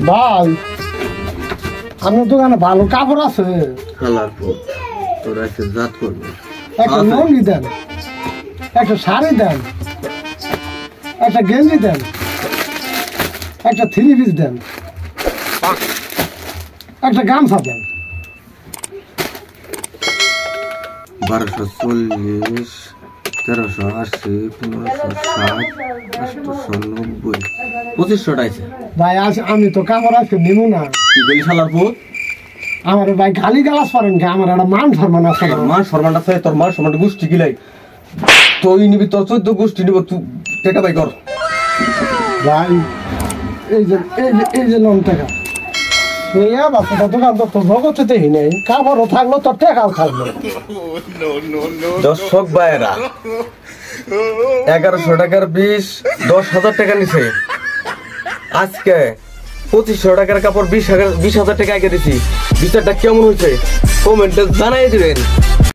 ভাই আপনার দোকানে ভালো কাপড় আছে? কালার তোরা একটা জাত করবে, একটা লুঙ্গি দেন, একটা শাড়ি দেন, একটা গেঞ্জি দেন, একটা থ্রি পিস দেন, একটা গামছা দেন। 1240, 1380, 1560, 890, 2500 আছে। ভাই আজ আমি তো কাপড় আজকে নিব না। কি বলি শালার পুত? আমার ভাই গালি গালাস পারেন কি? আমার একটা মান সম্মান আছে। মান সম্মান আছে? তোর মান সম্মান গোষ্ঠী গিলাই তুই নিবি, তোর 14 গোষ্ঠী নিব। তুই টাকা বাই কর ভাই। এই যে লোন টাকা দোকান তো ভগতে দেই নেই, কাপড়ও থাকলো তোর টাকাও থাকলো। দর্শক ভাইয়েরা 1100 টাকার 10,000 টাকা নিছে। আজকে 2500 টাকার কাপড় 20,000 টাকা আগে দিছি। বিচারটা কেমন হয়েছে কমেন্টে জানাই দিবেন।